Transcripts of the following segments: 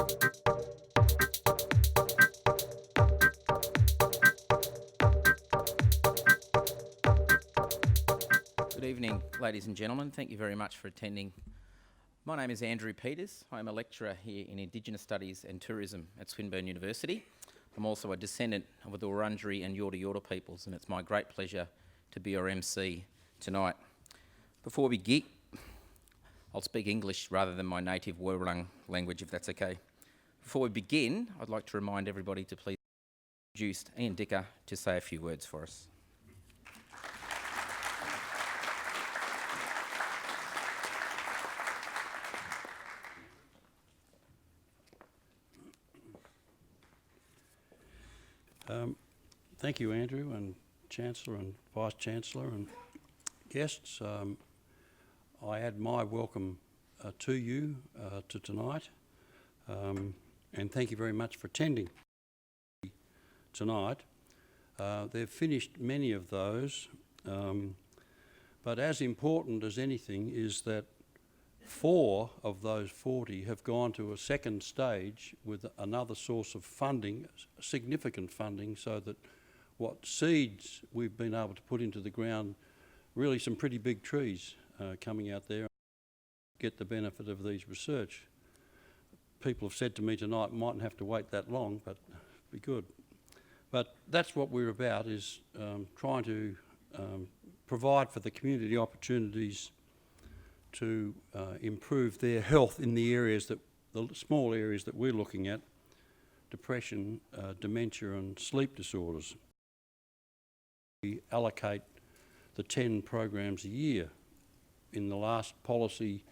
Good evening, ladies and gentlemen. Thank you very much for attending. My name is Andrew Peters. I'm a lecturer here in Indigenous Studies and Tourism at Swinburne University. I'm also a descendant of the Wurundjeri and Yorta Yorta peoples, and it's my great pleasure to be your MC tonight. Before we begin, I'll speak English rather than my native Wurrung language, if that's okay. Before we begin, I'd like to remind everybody to please introduce Ian Dicker to say a few words for us. Thank you, Andrew, and Chancellor and Vice-Chancellor and guests. I add my welcome to you to tonight, and thank you very much for attending tonight. They've finished many of those, but as important as anything is that 4 of those 40 have gone to a second stage with another source of funding, significant funding, so that what seeds we've been able to put into the ground, really some pretty big trees coming out there, get the benefit of these research. People have said to me tonight, mightn't have to wait that long, but it'd be good. But that's what we're about, is trying to provide for the community opportunities to improve their health in the areas that, the small areas that we're looking at: depression, dementia and sleep disorders. We allocate the 10 programs a year. In the last policy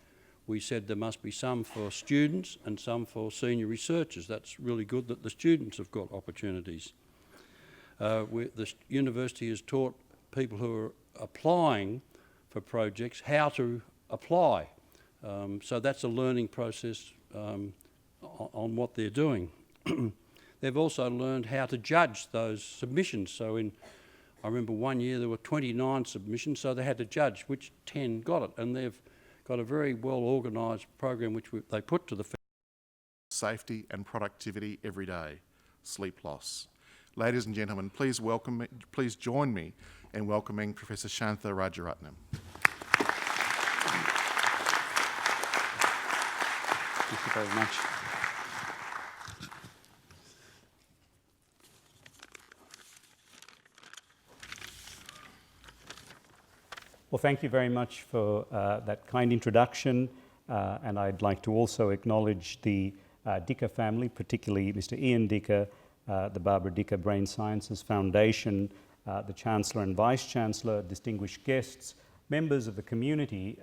we said there must be some for students and some for senior researchers. That's really good that the students have got opportunities. The university has taught people who are applying for projects how to apply. So that's a learning process on what they're doing. They've also learned how to judge those submissions. So I remember one year there were 29 submissions, so they had to judge which 10 got it, and they've got a very well organised program which they put to the safety and productivity every day, sleep loss. Ladies and gentlemen, please join me in welcoming Professor Shantha Rajartnam. Thank you very much. Well, thank you very much for that kind introduction, and I'd like to also acknowledge the Dicker family, particularly Mr. Ian Dicker, the Barbara Dicker Brain Sciences Foundation, the Chancellor and Vice-Chancellor, distinguished guests, members of the community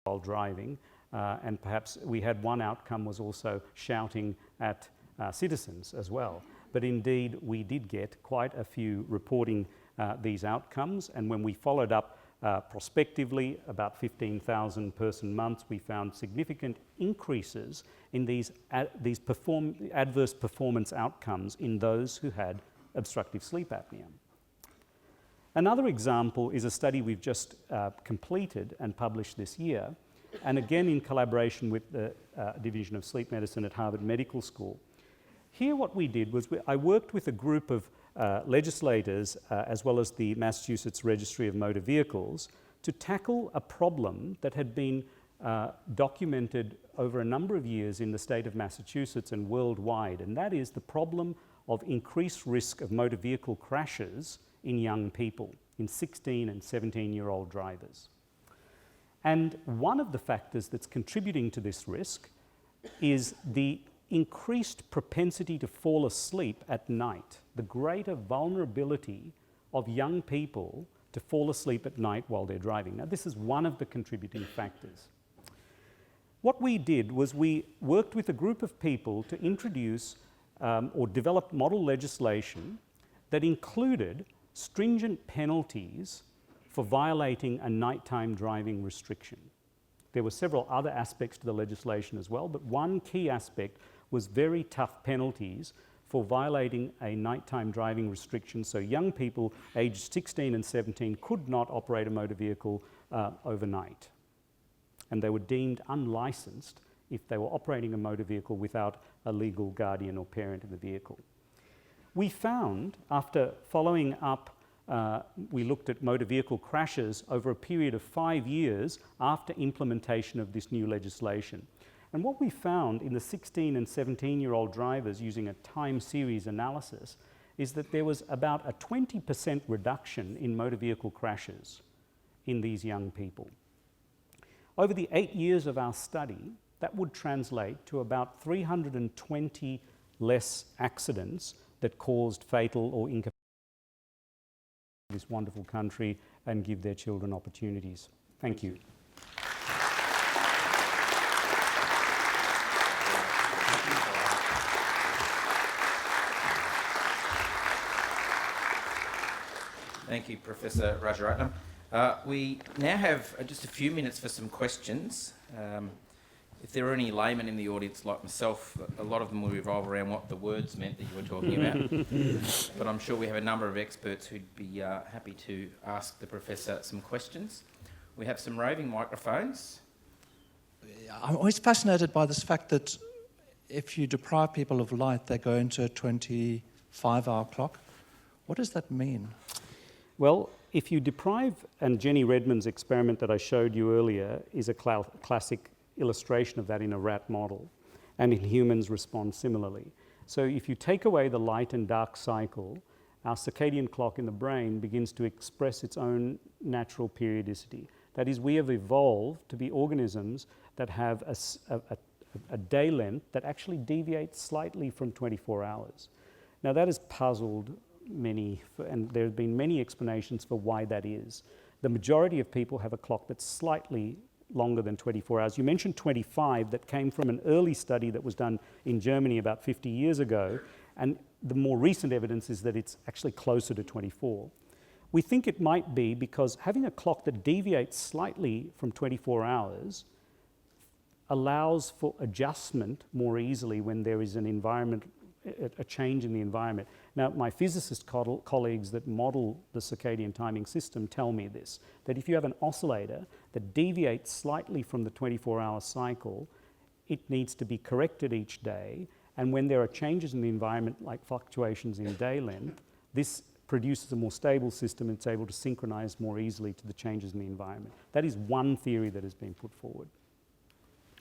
while driving, and perhaps we had one outcome was also shouting at citizens as well. But indeed, we did get quite a few reporting these outcomes, and when we followed up prospectively, about 15,000 person months, we found significant increases in these adverse performance outcomes in those who had obstructive sleep apnea. Another example is a study we've just completed and published this year, and again in collaboration with the Division of Sleep Medicine at Harvard Medical School. Here what we did was I worked with a group of legislators as well as the Massachusetts Registry of Motor Vehicles to tackle a problem that had been documented over a number of years in the state of Massachusetts and worldwide, and that is the problem of increased risk of motor vehicle crashes in young people, in 16 and 17-year-old drivers. And one of the factors that's contributing to this risk is the increased propensity to fall asleep at night, the greater vulnerability of young people to fall asleep at night while they're driving. Now, this is one of the contributing factors. What we did was we worked with a group of people to introduce or develop model legislation that included stringent penalties for violating a nighttime driving restriction. There were several other aspects to the legislation as well, but one key aspect was very tough penalties for violating a nighttime driving restriction, so young people aged 16 and 17 could not operate a motor vehicle overnight, and they were deemed unlicensed if they were operating a motor vehicle without a legal guardian or parent in the vehicle. We found, after following up, we looked at motor vehicle crashes over a period of 5 years after implementation of this new legislation. And what we found in the 16 and 17-year-old drivers using a time series analysis is that there was about a 20% reduction in motor vehicle crashes in these young people. Over the 8 years of our study, that would translate to about 320 less accidents that caused fatal or incapacitated in this wonderful country and give their children opportunities. Thank you. Thank you, Professor Rajaratnam. We now have just a few minutes for some questions. If there are any laymen in the audience like myself, a lot of them will revolve around what the words meant that you were talking about. But I'm sure we have a number of experts who'd be happy to ask the Professor some questions. We have some roving microphones. I'm always fascinated by this fact that if you deprive people of light, they go into a 25-hour clock. What does that mean? Well, if you deprive, and Jenny Redmond's experiment that I showed you earlier is a classic illustration of that in a rat model, and in humans respond similarly. So if you take away the light and dark cycle, our circadian clock in the brain begins to express its own natural periodicity. That is, we have evolved to be organisms that have a day length that actually deviates slightly from 24 hours. Now that has puzzled many, and there have been many explanations for why that is. The majority of people have a clock that's slightly longer than 24 hours. You mentioned 25, that came from an early study that was done in Germany about 50 years ago, and the more recent evidence is that it's actually closer to 24. We think it might be because having a clock that deviates slightly from 24 hours allows for adjustment more easily when there is an environment, a change in the environment. Now, my physicist colleagues that model the circadian timing system tell me this, that if you have an oscillator that deviates slightly from the 24-hour cycle, it needs to be corrected each day, and when there are changes in the environment, like fluctuations in day length, this produces a more stable system and it's able to synchronize more easily to the changes in the environment. That is one theory that has been put forward.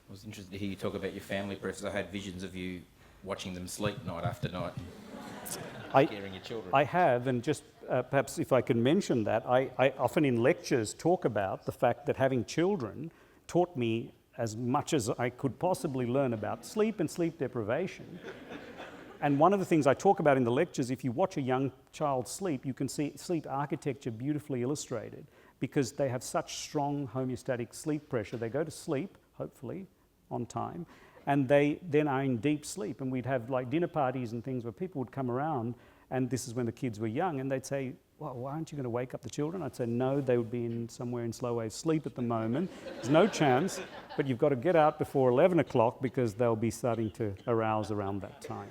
I was interested to hear you talk about your family, Professor. I had visions of you watching them sleep night after night, caring your children. I have, and just perhaps if I can mention that, I often in lectures talk about the fact that having children taught me as much as I could possibly learn about sleep and sleep deprivation. And one of the things I talk about in the lectures, if you watch a young child sleep, you can see sleep architecture beautifully illustrated because they have such strong homeostatic sleep pressure. They go to sleep, hopefully, on time, and they then are in deep sleep. And we'd have like dinner parties and things where people would come around, and this is when the kids were young, and they'd say, well, why aren't you going to wake up the children? I'd say, no, they would be somewhere in slow wave sleep at the moment. There's no chance, but you've got to get out before 11 o'clock because they'll be starting to arouse around that time.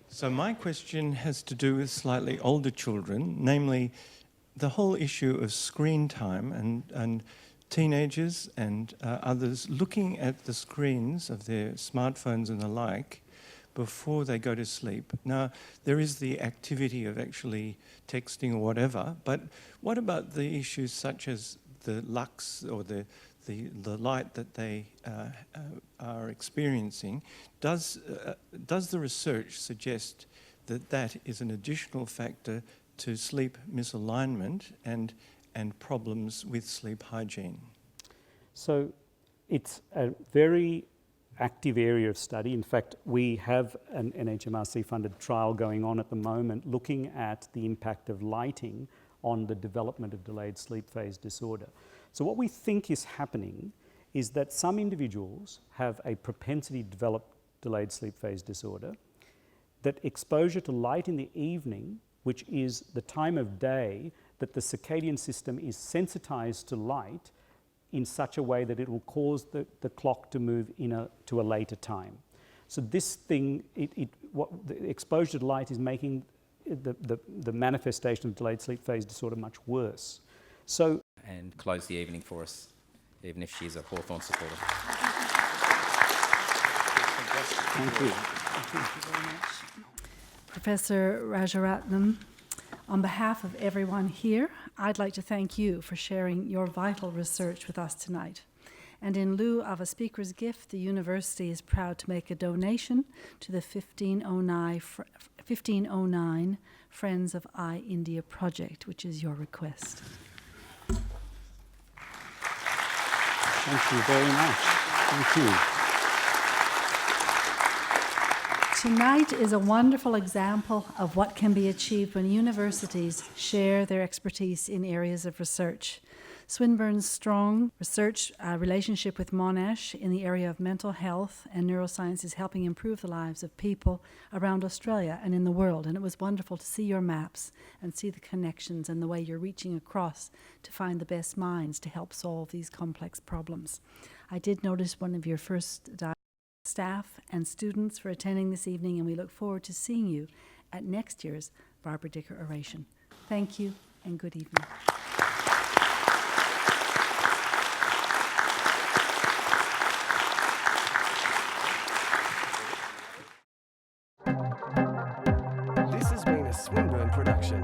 So my question has to do with slightly older children, namely the whole issue of screen time and teenagers and others looking at the screens of their smartphones and the like before they go to sleep. Now, there is the activity of actually texting or whatever, but what about the issues such as the lux or the light that they are experiencing? Does the research suggest that that is an additional factor to sleep misalignment and problems with sleep hygiene? So it's a very active area of study. In fact, we have an NHMRC-funded trial going on at the moment looking at the impact of lighting on the development of delayed sleep phase disorder. So what we think is happening is that some individuals have a propensity to develop delayed sleep phase disorder, that exposure to light in the evening, which is the time of day that the circadian system is sensitized to light in such a way that it will cause the clock to move to a later time. So this thing, what the exposure to light is making the manifestation of delayed sleep phase disorder much worse. So, and close the evening for us. even if she's a Hawthorn supporter. Thank you. Professor Rajaratnam, on behalf of everyone here, I'd like to thank you for sharing your vital research with us tonight. And in lieu of a speaker's gift, the university is proud to make a donation to the 1509 Friends of I-India project, which is your request. Thank you very much. Thank you. Tonight is a wonderful example of what can be achieved when universities share their expertise in areas of research. Swinburne's strong research relationship with Monash in the area of mental health and neuroscience is helping improve the lives of people around Australia and in the world. And it was wonderful to see your maps and see the connections and the way you're reaching across to find the best minds to help solve these complex problems. I did notice one of your first staff and students for attending this evening, and we look forward to seeing you at next year's Barbara Dicker Oration. Thank you and good evening. This has been a Swinburne production.